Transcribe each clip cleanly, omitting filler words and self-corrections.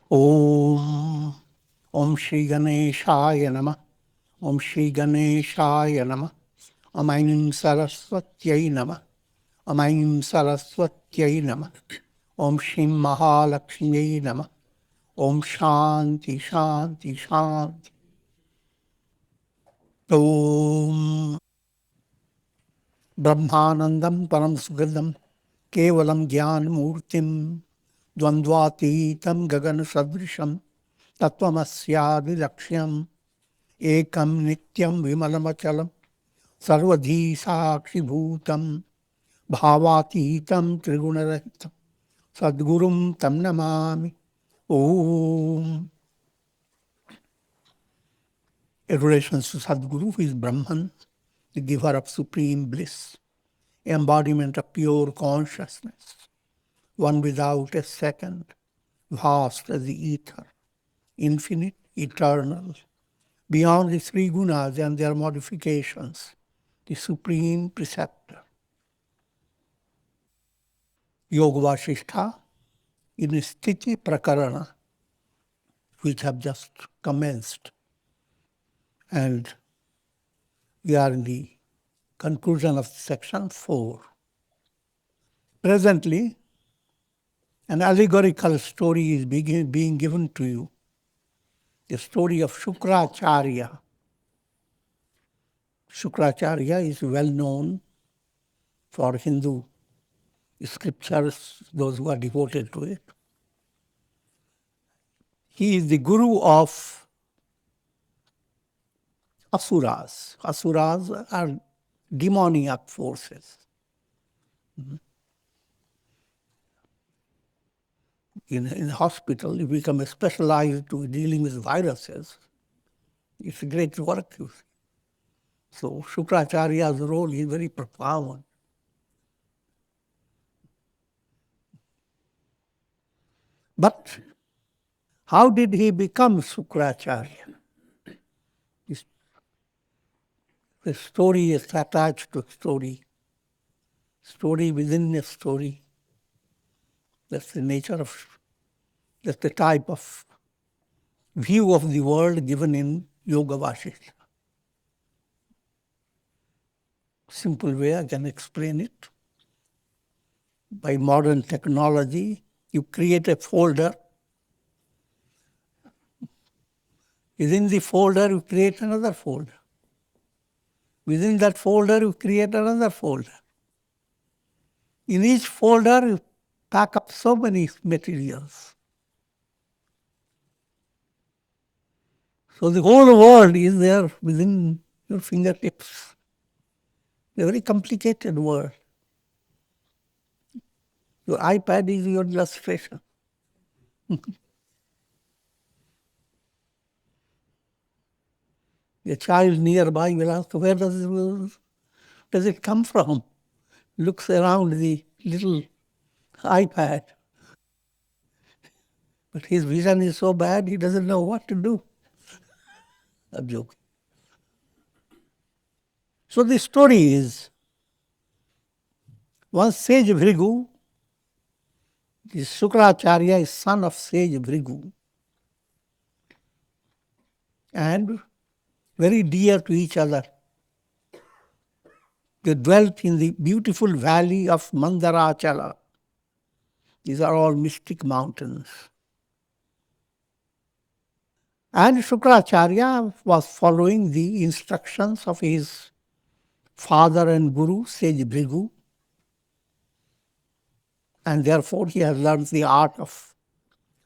Om Om Shri Ganeshaya Namah. Om Shri Ganeshaya Namah. Om Aim Saraswatyai Namah. Om Aim Saraswatyai Namah. Om Shri Mahalakshmi Namah. Om Shanti Shanti Shanti. Om Brahmanandam Param Sugandam Kevalam Gyan Murtim Dvandvatitam Gagan Sadrisham Tattvamasyadi Lakshyam Ekam Nityam Vimalamachalam Sarvadhi Sakshi Bhutam Bhavatitam Trigunarahitam Sadgurum Tam Namami. Om. Adorations to Sadguru, who is Brahman, the giver of supreme bliss, embodiment of pure consciousness, one without a second, vast as the ether, infinite, eternal, beyond the three gunas and their modifications, the supreme preceptor. Yoga Vasistha in Sthiti Prakarana, which have just commenced. And we are in the conclusion of section 4. Presently, an allegorical story is being given to you. The story of Sukracharya. Sukracharya is well known for Hindu scriptures, those who are devoted to it. He is the guru of asuras. Asuras are demoniac forces. In hospital, you become specialized to dealing with viruses. It's a great work. So Sukracharya's role is very profound. But how did he become Sukracharya? The story is attached to story. Story within a story. That's the nature of, that's the type of view of the world given in Yoga Vasistha. Simple way I can explain it. By modern technology, you create a folder. Within the folder, you create another folder. Within that folder, you create another folder. In each folder, you pack up so many materials. So the whole world is there within your fingertips. A very complicated world. Your iPad is your illustration. A child nearby will ask, where does it come from? Looks around the little iPad. But his vision is so bad, he doesn't know what to do. I'm joking. So the story is, once Sage Bhrigu, the Sukracharya is son of Sage Bhrigu, and very dear to each other. They dwelt in the beautiful valley of Mandarachala. These are all mystic mountains. And Sukracharya was following the instructions of his father and guru, Sage Bhrigu, and therefore he has learned the art of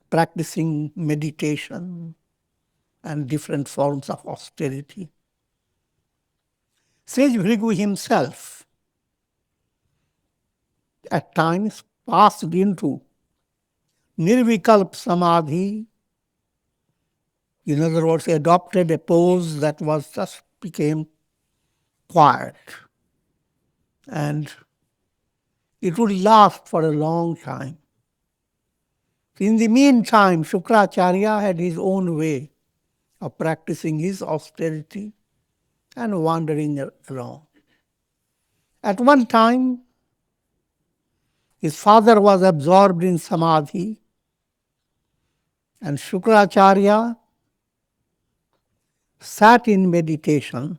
practicing meditation and different forms of austerity. Sage Bhrigu himself at times passed into nirvikalp samadhi, in other words, adopted a pose that was just became quiet. And it would last for a long time. In the meantime, Sukracharya had his own way of practicing his austerity and wandering around. At one time, his father was absorbed in samadhi, And Sukracharya sat in meditation,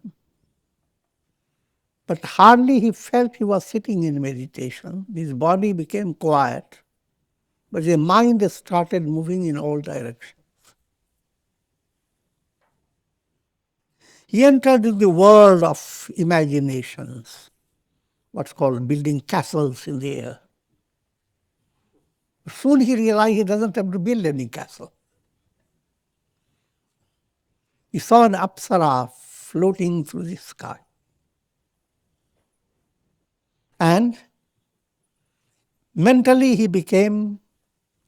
but hardly he felt he was sitting in meditation. His body became quiet, but his mind started moving in all directions. He entered the world of imaginations, what's called building castles in the air. Soon he realized he doesn't have to build any castle. He saw an apsara floating through the sky. And mentally he became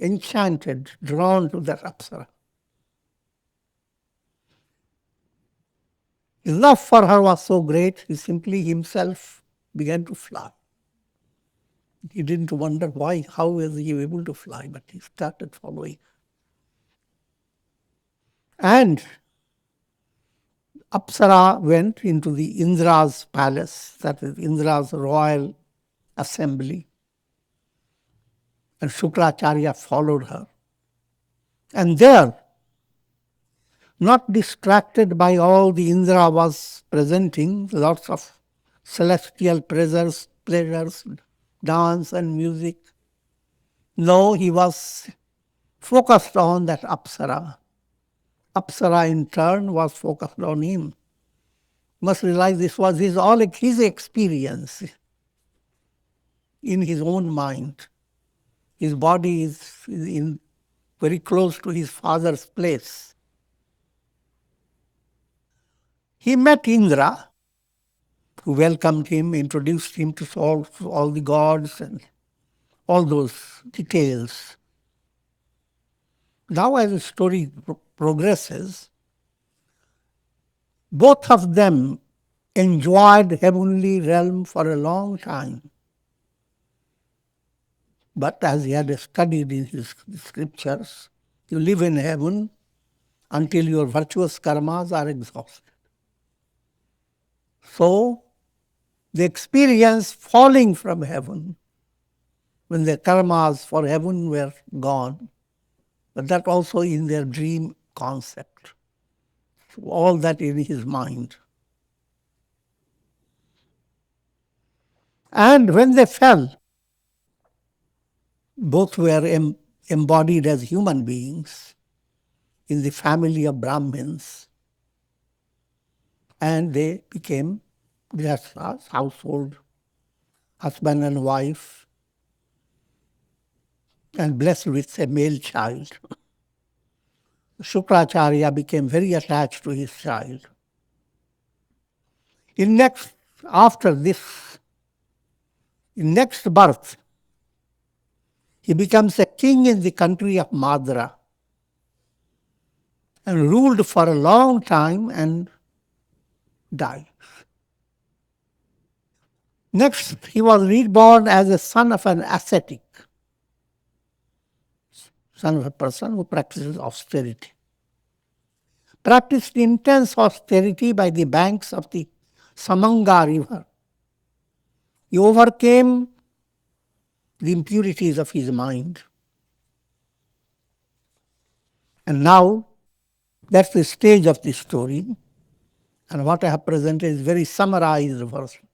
enchanted, drawn to that apsara. His love for her was so great, he simply himself began to fly. He didn't wonder why, how was he able to fly, but he started following. And Apsara went into the Indra's palace, that is Indra's royal assembly. And Sukracharya followed her. And there, not distracted by all the Indra was presenting, lots of celestial pleasures, dance and music. No, he was focused on that Apsara. Apsara in turn was focused on him. You must realize this was his experience in his own mind. His body is in very close to his father's place. He met Indra, who welcomed him, introduced him to all the gods and all those details. Now as the story progresses, both of them enjoyed heavenly realm for a long time. But as he had studied in his scriptures, you live in heaven until your virtuous karmas are exhausted. So, they experience falling from heaven when their karmas for heaven were gone, but that also in their dream concept. So all that in his mind. And when they fell, both were embodied as human beings in the family of Brahmins, and they became grihasthas, household, husband and wife, and blessed with a male child. Sukracharya became very attached to his child. In next birth, he becomes a king in the country of Madra and ruled for a long time and died. Next, he was reborn as a son of an ascetic, son of a person who practices austerity. Practiced intense austerity by the banks of the Samanga river. He overcame the impurities of his mind. And now, that's the stage of the story. And what I have presented is very summarized version.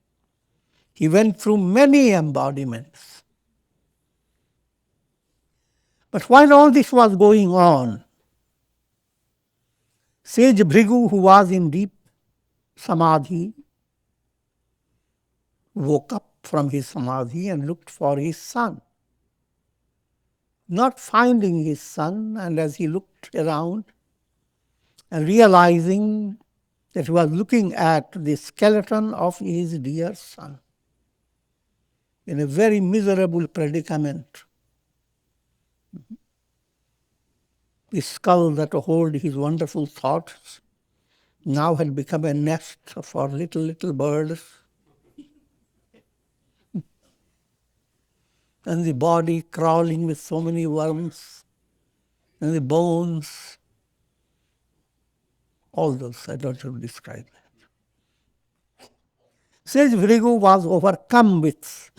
He went through many embodiments. But while all this was going on, Sage Bhrigu, who was in deep Samadhi, woke up from his Samadhi and looked for his son. Not finding his son, and as he looked around and realizing that he was looking at the skeleton of his dear son in a very miserable predicament. The skull that held his wonderful thoughts now had become a nest for little birds. And the body crawling with so many worms, and the bones, all those, I don't have to describe that. Sage Bhrigu was overcome with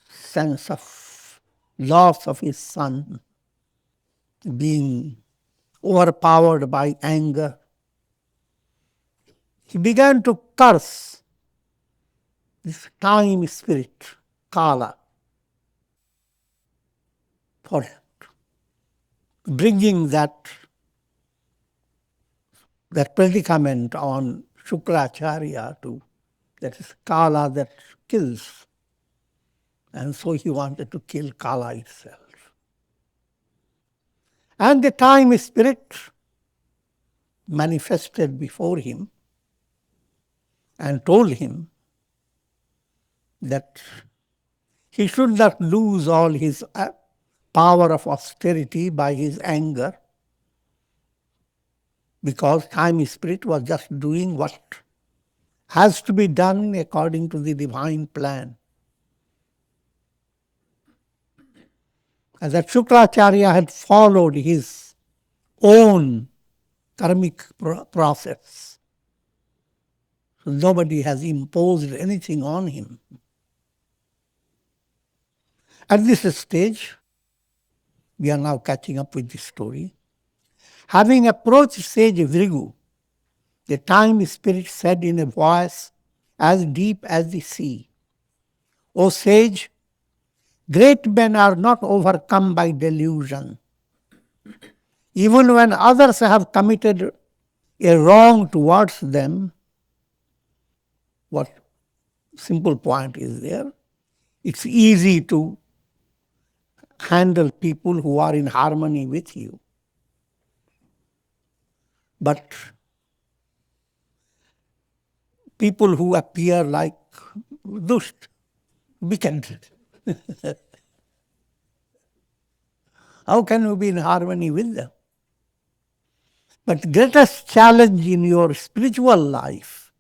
sense of loss of his son. being overpowered by anger, he began to curse this time spirit, Kala, for bringing that predicament on Sukracharya to, that is Kala that kills. And so he wanted to kill Kala itself. And the time spirit manifested before him and told him that he should not lose all his power of austerity by his anger, because time spirit was just doing what has to be done according to the divine plan. And that Sukracharya had followed his own karmic process. So nobody has imposed anything on him. At this stage, we are now catching up with this story. Having approached Sage Bhrigu, the time spirit said in a voice as deep as the sea, "O sage, great men are not overcome by delusion. Even when others have committed a wrong towards them," what simple point is there? It's easy to handle people who are in harmony with you. But people who appear like dusht, wicked, how can you be in harmony with them? But greatest challenge in your spiritual life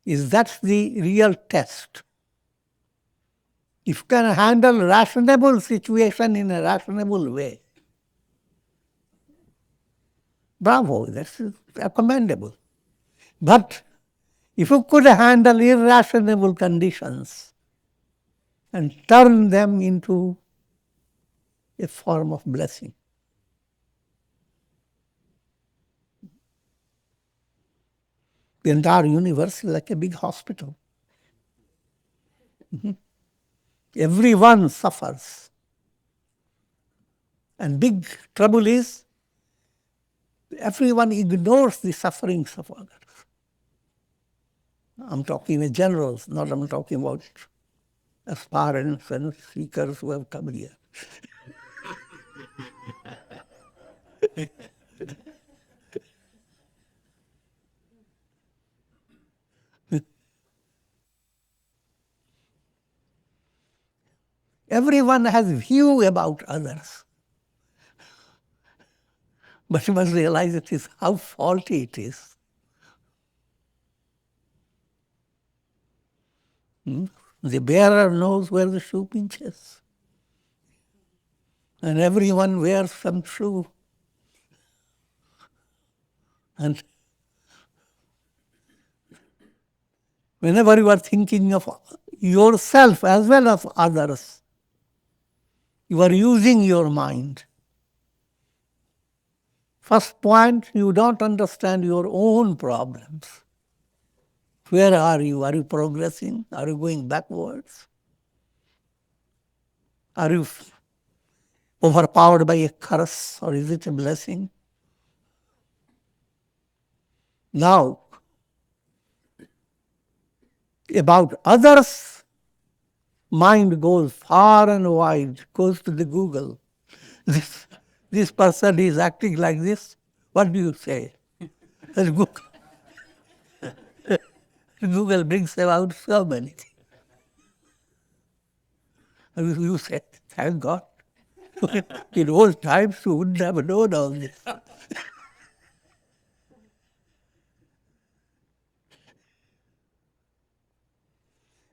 is that's the real test. If you can handle rationable situation in a rationable way, bravo, that's commendable. But if you could handle irrational conditions and turn them into a form of blessing, the entire universe is like a big hospital. Everyone suffers. And big trouble is everyone ignores the sufferings of others. I'm talking in generals, not I'm talking about aspirants and seekers who have come here. Everyone has view about others. But you must realize it is how faulty it is. The bearer knows where the shoe pinches. And everyone wears some shoe. And whenever you are thinking of yourself as well as others, you are using your mind. First point, you don't understand your own problems. Where are you? Are you progressing? Are you going backwards? Are you overpowered by a curse, or is it a blessing? Now, about others, mind goes far and wide, goes to the Google. This person is acting like this. What do you say? And Google brings about so many things. And you say, thank God. In old times, you wouldn't have known all this.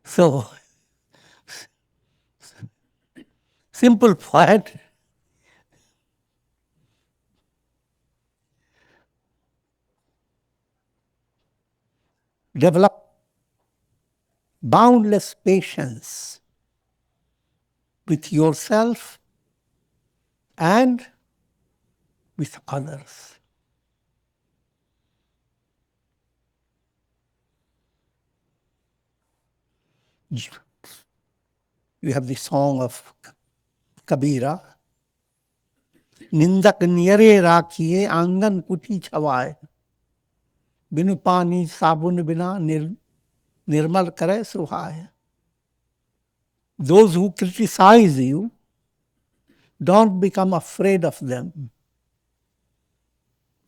So, simple point. Develop boundless patience with yourself and with others. You have the song of Kabira. निंदक नियरे राखिए आंगन कुटी छवाए बिनु पानी साबुन बिना निर्मल करे सुहाए. Those who criticize you, don't become afraid of them.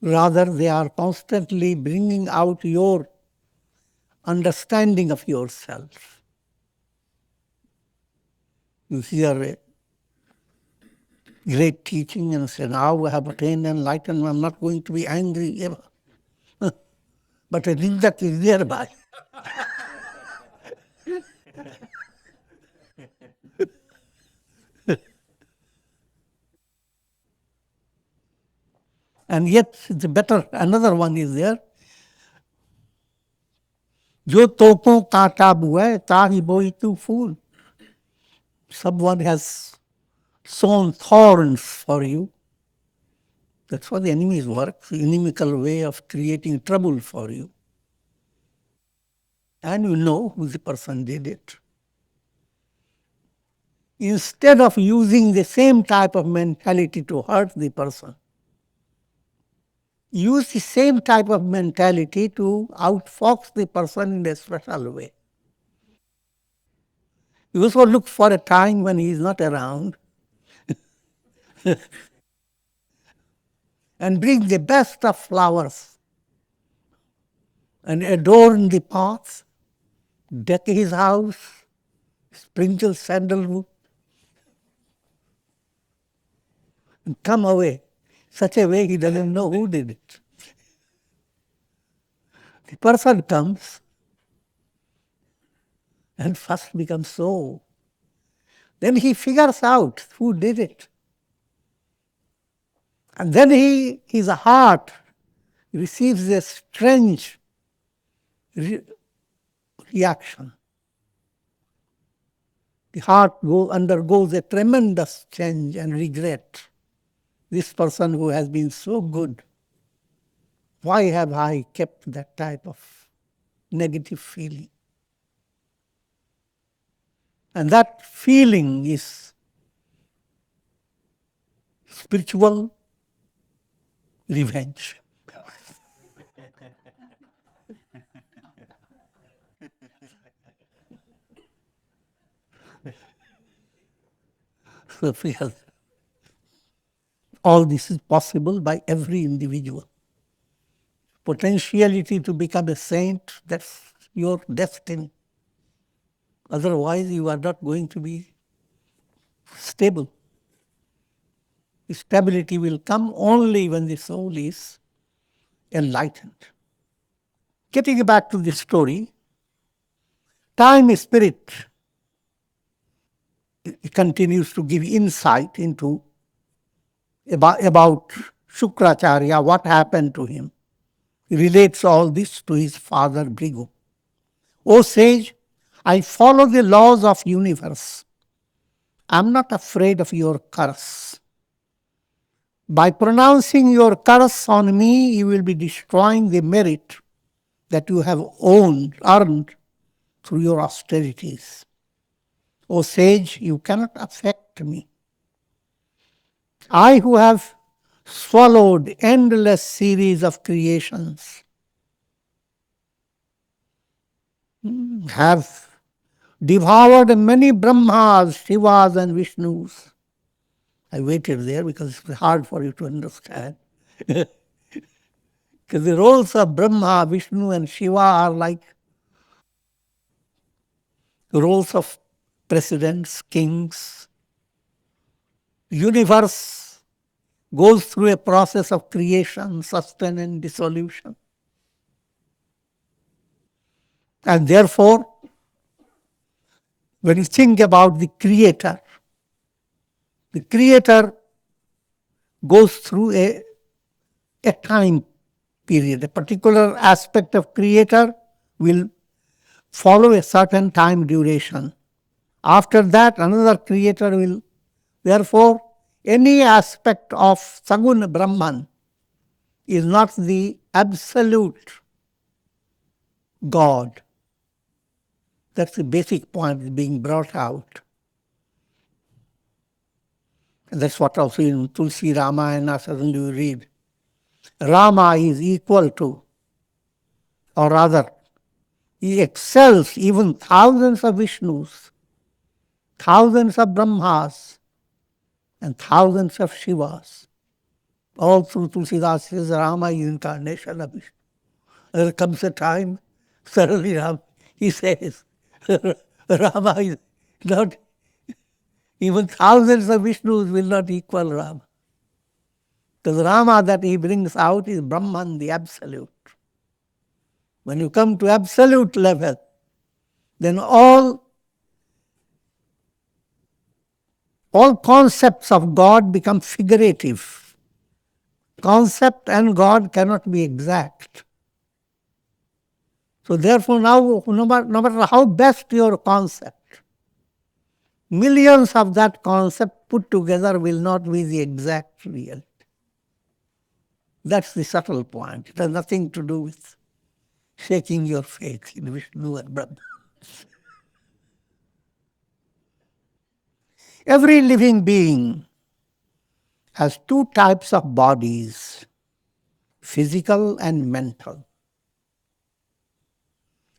Rather, they are constantly bringing out your understanding of yourself. You hear a great teaching and say, now I have attained enlightenment, I'm not going to be angry ever. But a nindak is nearby. And yet, the better, another one is there. Jo topon kaata buai, tahi boi tu fool. Someone has sown thorns for you. That's what the enemies work, the inimical way of creating trouble for you. And you know who the person did it. Instead of using the same type of mentality to hurt the person, use the same type of mentality to outfox the person in a special way. You also look for a time when he is not around and bring the best of flowers and adorn the path, deck his house, sprinkle sandalwood, and come away. Such a way he doesn't know who did it. The person comes and first becomes so. Then he figures out who did it. And then his heart receives a strange reaction. The heart undergoes a tremendous change and regret. This person who has been so good, why have I kept that type of negative feeling? And that feeling is spiritual revenge. So all this is possible by every individual. Potentiality to become a saint, that's your destiny. Otherwise, you are not going to be stable. Stability will come only when the soul is enlightened. Getting back to the story, time spirit continues to give insight into about Sukracharya, what happened to him. He relates all this to his father Bhrigu. O sage, I follow the laws of universe. I am not afraid of your curse. By pronouncing your curse on me, you will be destroying the merit that you have earned through your austerities. O sage, you cannot affect me. I who have swallowed endless series of creations have devoured many Brahmas, Shivas and Vishnus. I waited there because it's hard for you to understand. Because the roles of Brahma, Vishnu and Shiva are like roles of presidents, kings. Universe goes through a process of creation, sustenance, dissolution. And therefore, when you think about the Creator goes through a time period. A particular aspect of Creator will follow a certain time duration. After that, another Creator will. Therefore, Any aspect of Sagun Brahman is not the absolute God. That's the basic point being brought out. And that's what also in Tulsi Ramayana suddenly you read. Rama is equal to, or rather, he excels even thousands of Vishnus, thousands of Brahmas, and thousands of Shivas. All through Tulsidas says Rama is incarnation of Vishnu. There comes a time, suddenly he says, Rama is not, even thousands of Vishnus will not equal Rama. Because Rama that he brings out is Brahman, the absolute. When you come to absolute level, then all concepts of God become figurative. Concept and God cannot be exact. So therefore now, no matter how best your concept, millions of that concept put together will not be the exact reality. That's the subtle point. It has nothing to do with shaking your faith in Vishnu and Brahma. Every living being has two types of bodies, physical and mental.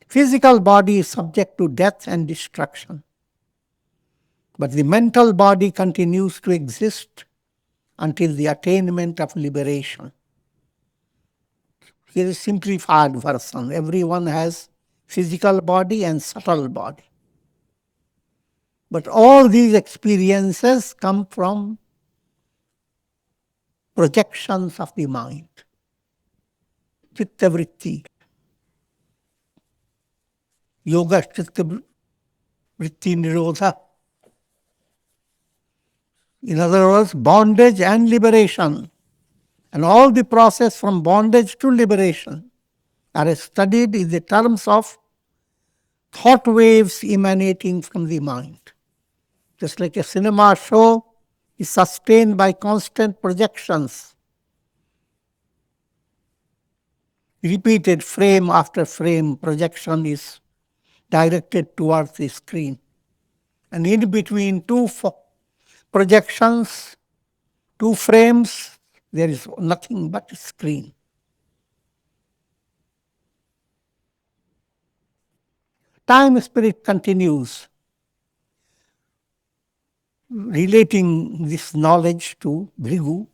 Physical body is subject to death and destruction, but the mental body continues to exist until the attainment of liberation. Here is a simplified version. Everyone has physical body and subtle body. But all these experiences come from projections of the mind. Chitta vritti. Yoga chitta vritti nirodha. In other words, bondage and liberation, and all the process from bondage to liberation are studied in the terms of thought waves emanating from the mind. Just like a cinema show is sustained by constant projections, repeated frame after frame projection is directed towards the screen. And in between two projections, two frames, there is nothing but a screen. Time spirit continues, relating this knowledge to Bhrigu.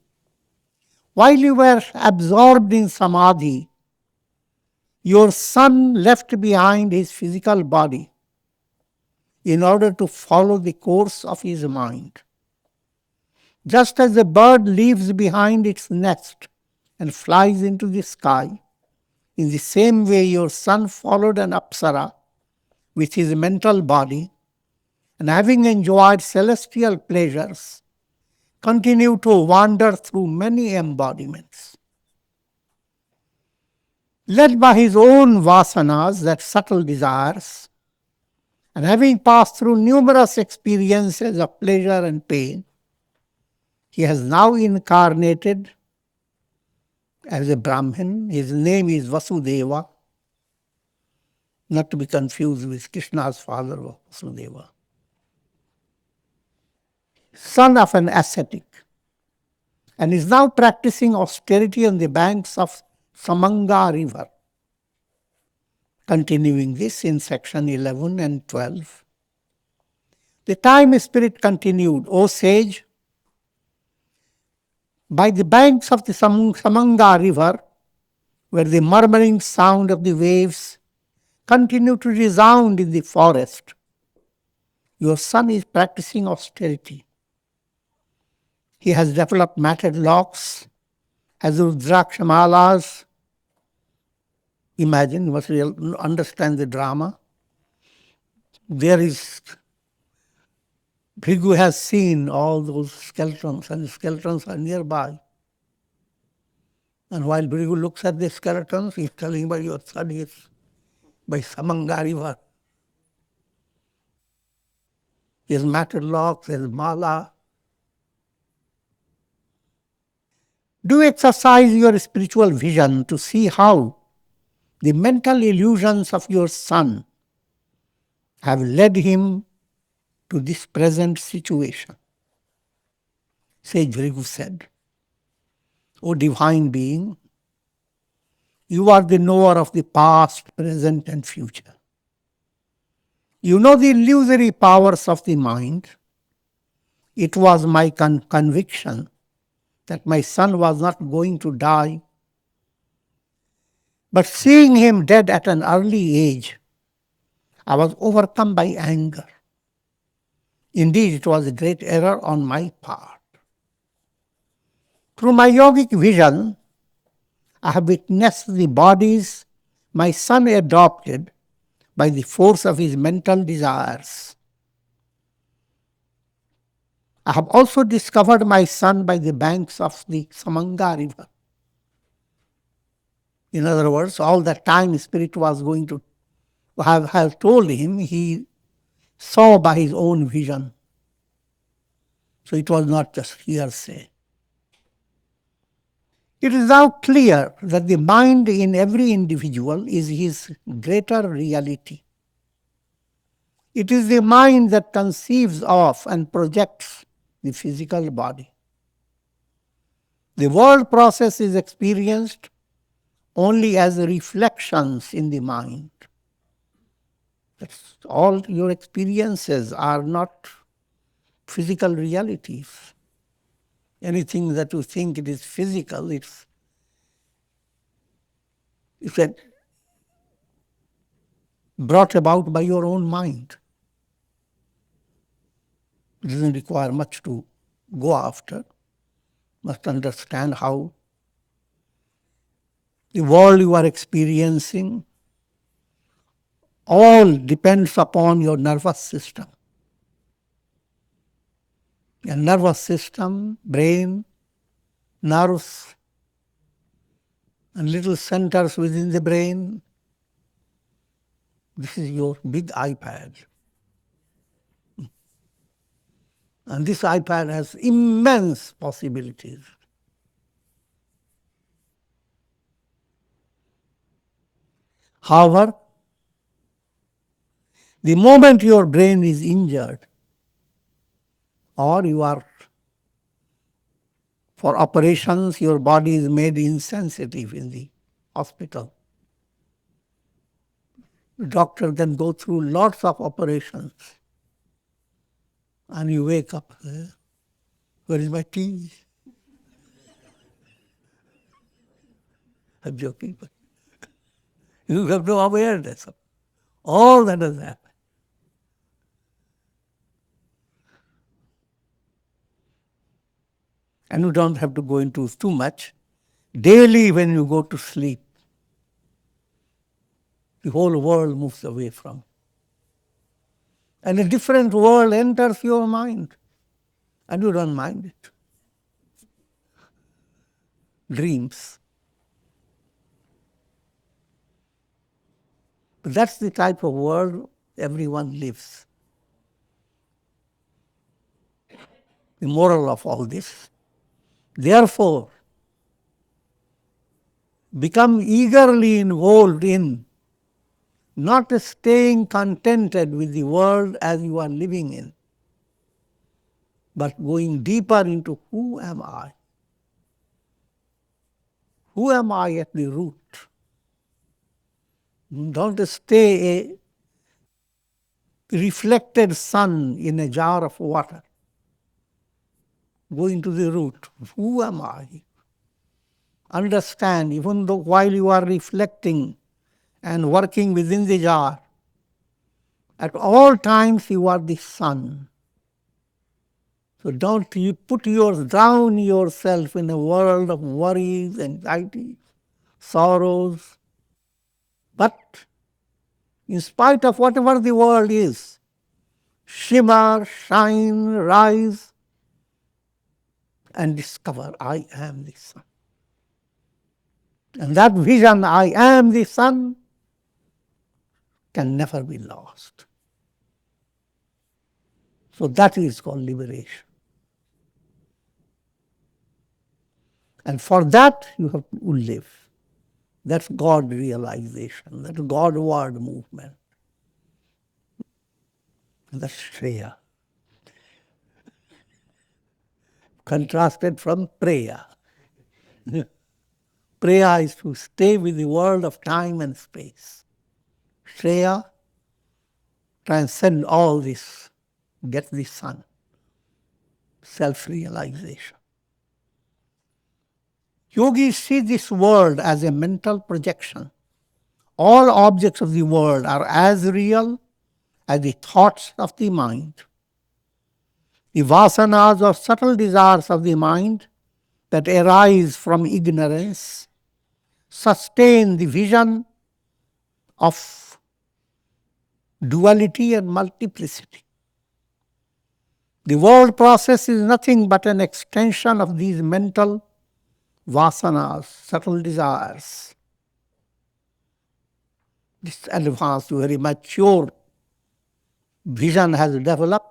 While you were absorbed in Samadhi, your son left behind his physical body in order to follow the course of his mind. Just as a bird leaves behind its nest and flies into the sky, in the same way your son followed an apsara with his mental body, and having enjoyed celestial pleasures, continued to wander through many embodiments. Led by his own vasanas, that subtle desires, and having passed through numerous experiences of pleasure and pain, he has now incarnated as a Brahmin. His name is Vasudeva, not to be confused with Krishna's father, Vasudeva. Son of an ascetic, and is now practicing austerity on the banks of Samanga river. Continuing this in section 11 and 12. The time spirit continued, O sage, by the banks of the Samanga river, where the murmuring sound of the waves continue to resound in the forest, your son is practicing austerity. He has developed matted locks, has Rudrakshamalas. Imagine, you must understand the drama. There is, Bhrigu has seen all those skeletons, and the skeletons are nearby. And while Bhrigu looks at the skeletons, he's telling about your son is by Samanga river. He has matted locks, he has mala. Do exercise your spiritual vision to see how the mental illusions of your son have led him to this present situation. Sage Bhrigu said, O divine being, you are the knower of the past, present, and future. You know the illusory powers of the mind. It was my conviction that my son was not going to die, but seeing him dead at an early age, I was overcome by anger. Indeed, it was a great error on my part. Through my yogic vision, I have witnessed the bodies my son adopted by the force of his mental desires. I have also discovered my son by the banks of the Samanga river. In other words, all that time Spirit was going to have told him, he saw by his own vision. So it was not just hearsay. It is now clear that the mind in every individual is his greater reality. It is the mind that conceives of and projects the physical body. The world process is experienced only as reflections in the mind. That's all your experiences are not physical realities. Anything that you think it is physical, it's brought about by your own mind. It doesn't require much to go after. Must understand how the world you are experiencing all depends upon your nervous system. Your nervous system, brain, nerves, and little centers within the brain. This is your big iPad. And this iPad has immense possibilities. However, the moment your brain is injured, or you are, for operations, your body is made insensitive in the hospital. The doctor then go through lots of operations. And you wake up, where is my tea? I'm joking, but you have no awareness of all that has happened. And you don't have to go into too much. Daily when you go to sleep, the whole world moves away from you. And a different world enters your mind, and you don't mind it. Dreams. But that's the type of world everyone lives. The moral of all this, therefore, become eagerly involved in not staying contented with the world as you are living in, but going deeper into who am I? Who am I at the root? Don't stay a reflected sun in a jar of water. Go into the root. Who am I? Understand, even though while you are reflecting and working within the jar, at all times you are the sun. So don't you drown yourself in a world of worries, anxieties, sorrows. But in spite of whatever the world is, shimmer, shine, rise, and discover I am the sun. And that vision, I am the sun, can never be lost. So that is called liberation. And for that, you have to live. That's God realization. That's Godward movement. That's Shreya. Contrasted from Preya. Preya is to stay with the world of time and space. Shreya, transcend all this, get the sun. Self-realization. Yogis see this world as a mental projection. All objects of the world are as real as the thoughts of the mind. The vasanas or subtle desires of the mind that arise from ignorance sustain the vision of duality and multiplicity. The world process is nothing but an extension of these mental vasanas, subtle desires. This advanced, very mature vision has developed,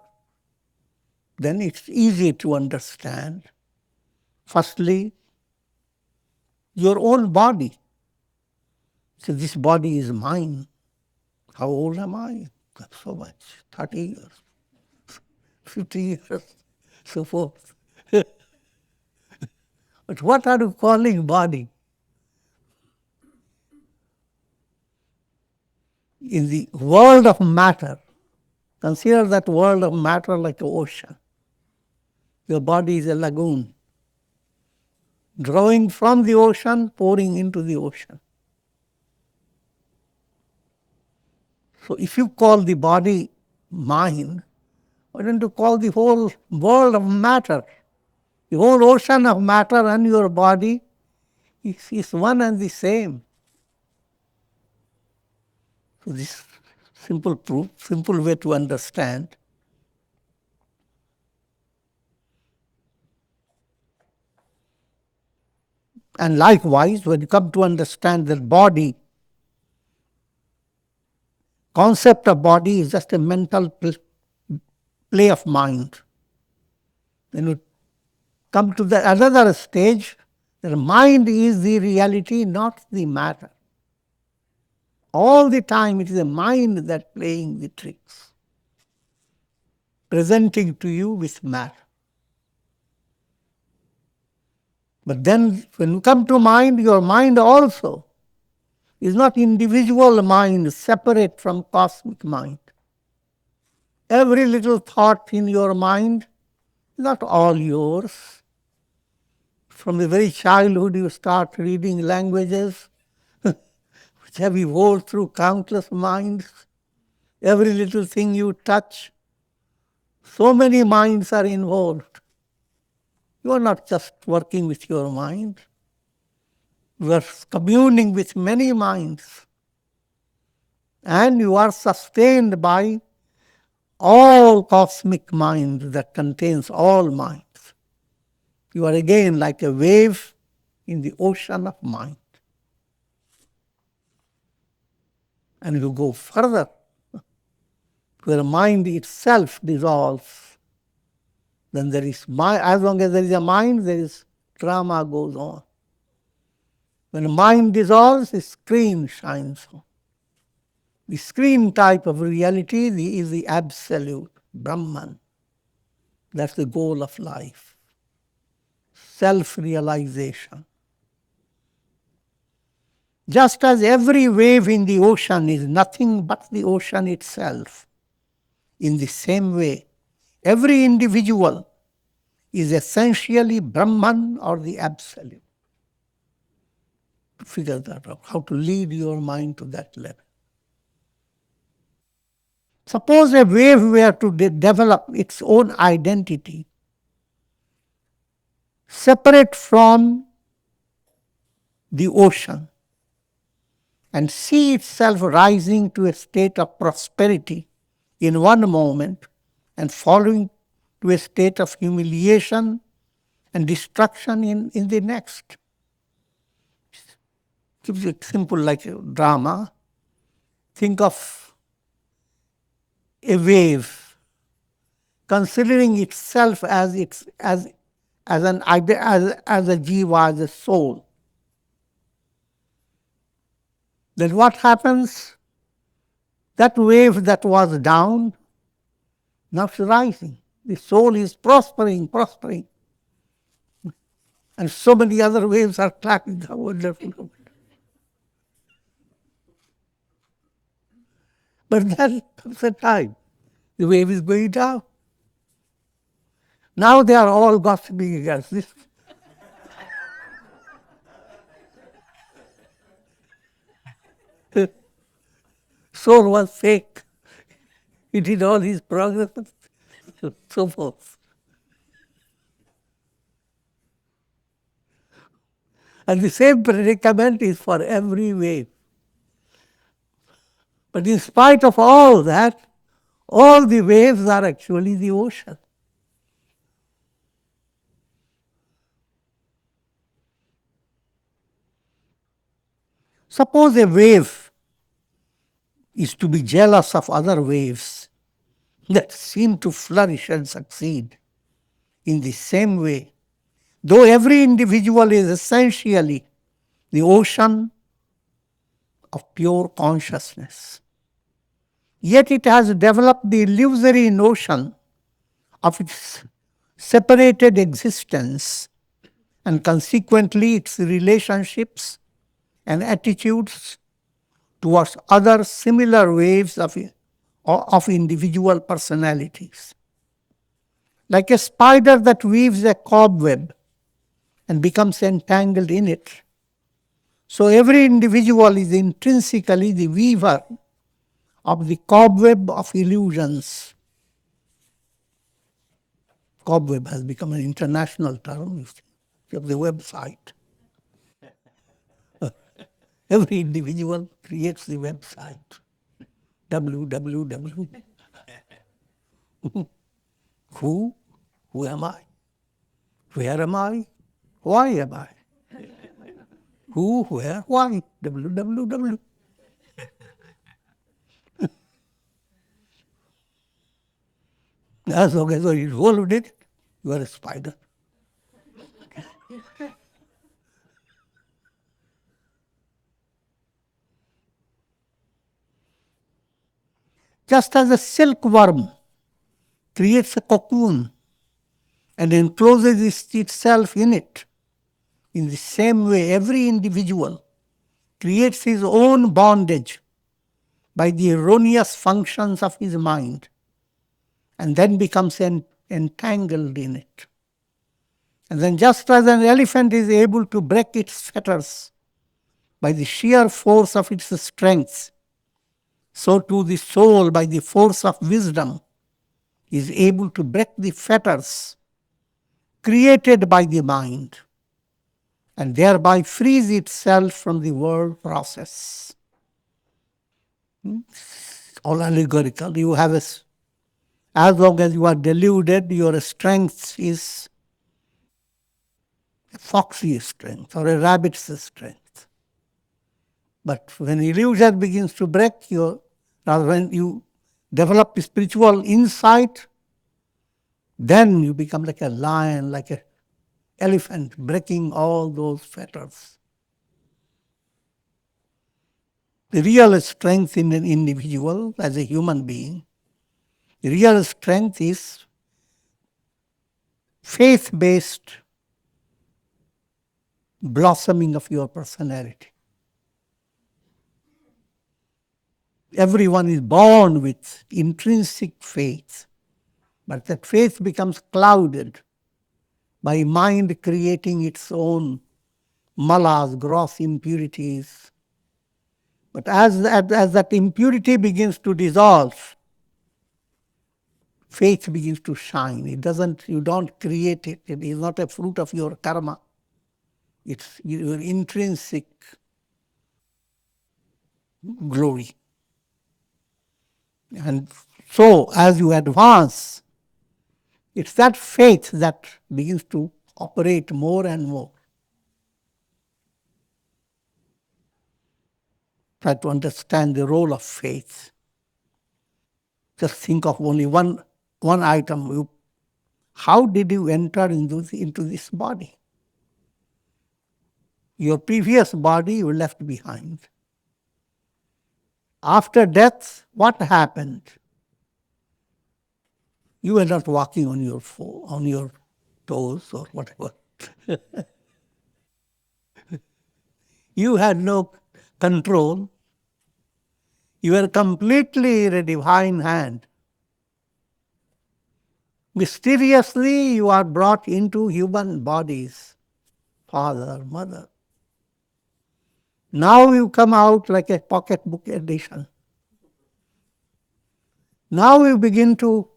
then it's easy to understand. Firstly, your own body. So this body is mine. How old am I? So much, 30 years, 50 years, so forth. But what are you calling body? In the world of matter, consider that world of matter like an ocean. Your body is a lagoon, drawing from the ocean, pouring into the ocean. So if you call the body mind, why don't you call the whole world of matter? The whole ocean of matter and your body is one and the same. So this simple proof, simple way to understand. And likewise, when you come to understand that body, concept of body is just a mental play of mind. Then you come to the another stage, that mind is the reality, not the matter. All the time it is the mind that playing the tricks, presenting to you with matter. But then when you come to mind, your mind also is not individual mind separate from cosmic mind. Every little thought in your mind is not all yours. From the very childhood you start reading languages which have evolved through countless minds. Every little thing you touch, so many minds are involved. You are not just working with your mind. You are communing with many minds. And you are sustained by all cosmic mind that contains all minds. You are again like a wave in the ocean of mind. And you go further, where mind itself dissolves. Then there is mind, as long as there is a mind, there is drama goes on. When mind dissolves, the screen shines on. The screen type of reality is the absolute, Brahman. That's the goal of life. Self-realization. Just as every wave in the ocean is nothing but the ocean itself, in the same way, every individual is essentially Brahman or the Absolute. Figure that out, how to lead your mind to that level. Suppose a wave were to develop its own identity, separate from the ocean, and see itself rising to a state of prosperity in one moment and falling to a state of humiliation and destruction in the next. Gives it simple like a drama. Think of a wave considering itself as as an idea, as a jiva, as a soul, then what happens? That wave that was down, now it's rising. The soul is prospering, prospering. And so many other waves are clapping. How wonderful. But then comes a time, the wave is going down. Now they are all gossiping against this. Soul was fake. He did all his progress, so forth. And the same predicament is for every wave. But in spite of all that, all the waves are actually the ocean. Suppose a wave is to be jealous of other waves that seem to flourish and succeed. In the same way, though every individual is essentially the ocean of pure consciousness, yet it has developed the illusory notion of its separated existence and consequently its relationships and attitudes towards other similar waves of individual personalities. Like a spider that weaves a cobweb and becomes entangled in it, so every individual is intrinsically the weaver of the cobweb of illusions. Cobweb has become an international term. You have the website. Every individual creates the website. www. Who? Who am I? Where am I? Why am I? Who, where, why? www. As long as you are involved in it, you are a spider. Just as a silkworm creates a cocoon and encloses itself in it, in the same way every individual creates his own bondage by the erroneous functions of his mind and then becomes entangled in it. And then just as an elephant is able to break its fetters by the sheer force of its strength, so too the soul by the force of wisdom is able to break the fetters created by the mind and thereby frees itself from the world process. All allegorical. You have as long as you are deluded, your strength is a fox's strength or a rabbit's strength. But when illusion begins to break rather when you develop spiritual insight, then you become like a lion, like an elephant, breaking all those fetters. The real strength in an individual as a human being, the real strength is faith-based blossoming of your personality. Everyone is born with intrinsic faith, but that faith becomes clouded by mind creating its own malas, gross impurities. But as that impurity begins to dissolve, faith begins to shine. You don't create it. It is not a fruit of your karma. It's your intrinsic glory. And so, as you advance, it's that faith that begins to operate more and more. Try to understand the role of faith. Just think of only one item. You How did you enter into this body? Your previous body you left behind. After death, what happened? You were not walking on your toes or whatever. You had no control. You were completely in a divine hand. Mysteriously, you are brought into human bodies, father, mother. Now you come out like a pocketbook edition. Now you begin to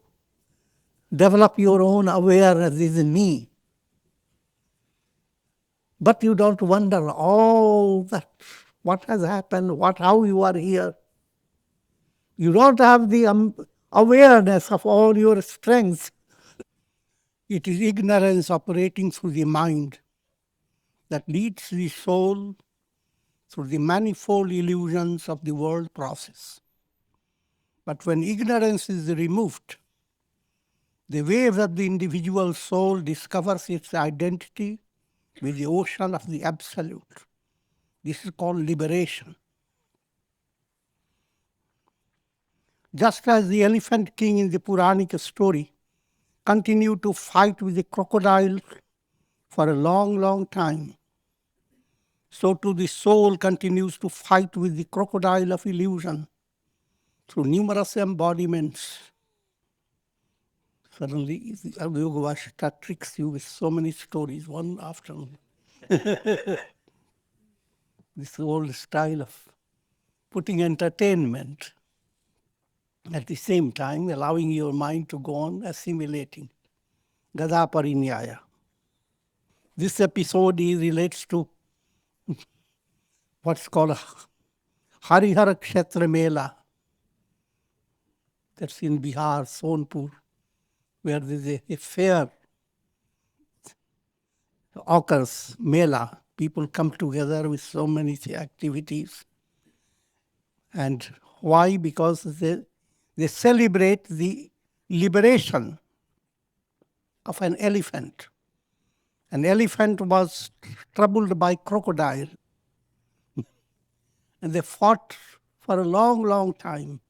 develop your own awareness, this is me. But you don't wonder all that, what has happened, how you are here. You don't have the awareness of all your strengths. It is ignorance operating through the mind that leads the soul through the manifold illusions of the world process. But when ignorance is removed, the wave of the individual soul discovers its identity with the ocean of the Absolute. This is called liberation. Just as the elephant king in the Puranic story continued to fight with the crocodile for a long, long time, so too the soul continues to fight with the crocodile of illusion through numerous embodiments. Suddenly, the Yoga Vasistha tricks you with so many stories, one after another. This old style of putting entertainment at the same time, allowing your mind to go on assimilating. Gada Parinyaya. This episode relates to what's called Harihara Kshetra Mela. That's in Bihar, Sonpur, where there's a fair occurs, Mela. People come together with so many activities. And why? Because they celebrate the liberation of an elephant. An elephant was troubled by crocodile. And they fought for a long, long time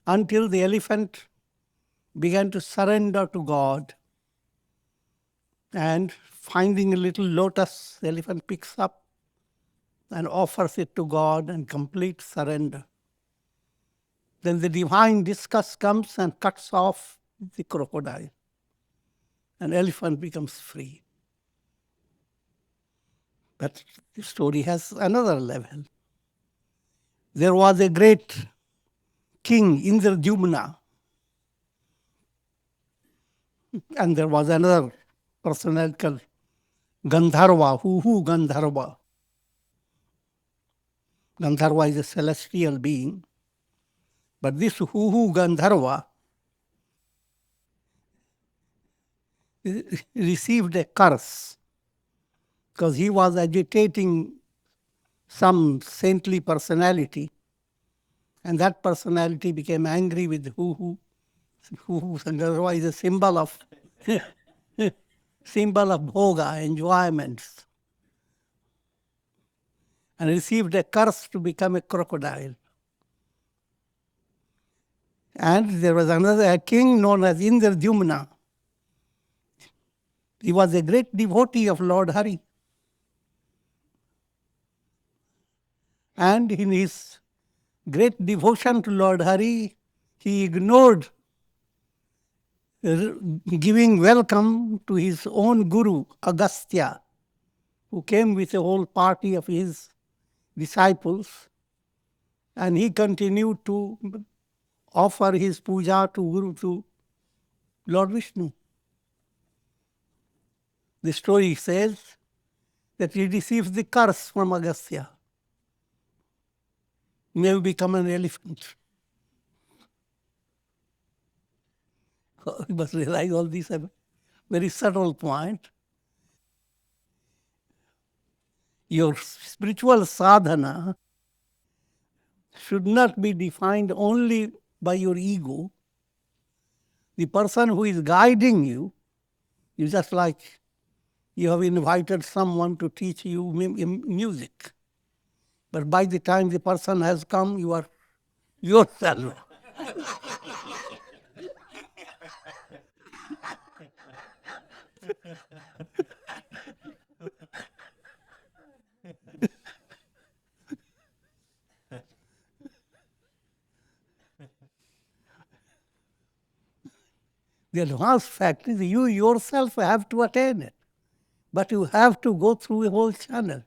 until the elephant began to surrender to God. And finding a little lotus, the elephant picks up and offers it to God in complete surrender. Then the divine discus comes and cuts off the crocodile. And elephant becomes free. But the story has another level. There was a great king, Indradyumna, and there was another personality called Gandharva, Huhu Gandharva. Gandharva is a celestial being. But this Huhu Gandharva received a curse because he was agitating some saintly personality, and that personality became angry with Huhu. Huhu Gandharva is a symbol of bhoga, enjoyments, and received a curse to become a crocodile. And there was another king known as Indradyumna. He was a great devotee of Lord Hari. And in his great devotion to Lord Hari, he ignored giving welcome to his own guru, Agastya, who came with a whole party of his disciples. And he continued to offer his puja to Lord Vishnu. The story says that he received the curse from Agastya. May you become an elephant. You must realize all these are very subtle point. Your spiritual sadhana should not be defined only by your ego, The person who is guiding you is just like you have invited someone to teach you music. But by the time the person has come, you are yourself. The advanced fact is you yourself have to attain it. But you have to go through a whole channel.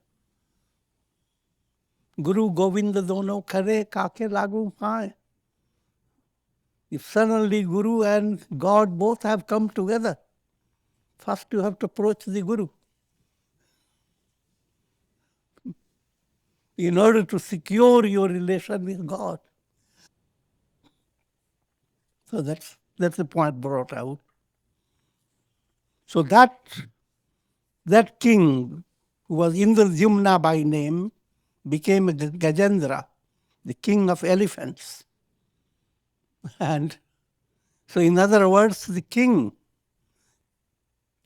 Guru Govinda dono kare kake lagu paye. If suddenly Guru and God both have come together, first you have to approach the Guru. In order to secure your relation with God. So that's the point brought out. So that king who was Indradyumna by name became Gajendra, the king of elephants. And so in other words, the king,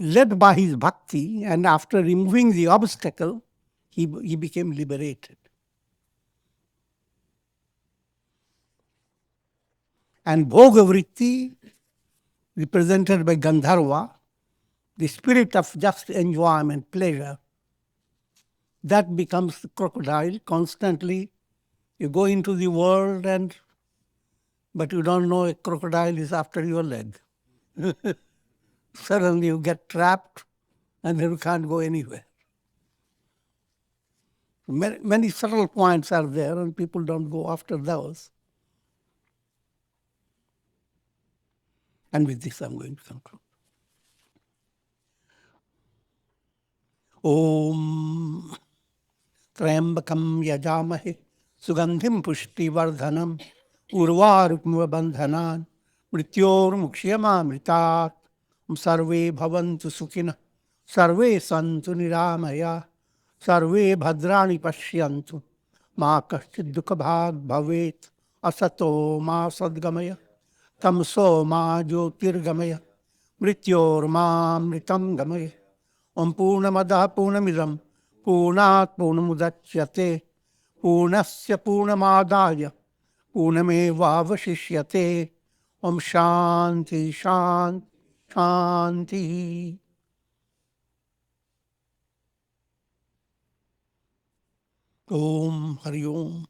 led by his bhakti, and after removing the obstacle, he became liberated. And Bhogavritti, represented by Gandharva, the spirit of just enjoyment, pleasure, that becomes the crocodile. Constantly you go into the world, but you don't know a crocodile is after your leg. Suddenly you get trapped and then you can't go anywhere. Many subtle points are there and people don't go after those. And with this I'm going to conclude. Om Trayambakam Yajamahe Sugandhim Pushtivardhanam Urvarukmuva Bandhanan Mrityor Mukshiyamamritat Sarve Bhavantu Sukhina Sarve Santu Niramaya Sarve Bhadrani Pashyantu Ma Kaschid Dukha Bhag Bhavet Asato Ma Sadgamaya Tamso Ma Jyotirgamaya Mrityor Ma Mritam Gamaya Om Purnamada Purnamidam Purnat Purnamudachyate Purnasya Purnamadaya Purnamevavashishyate Om Shanti Shanti Shanti. Om Hari Om.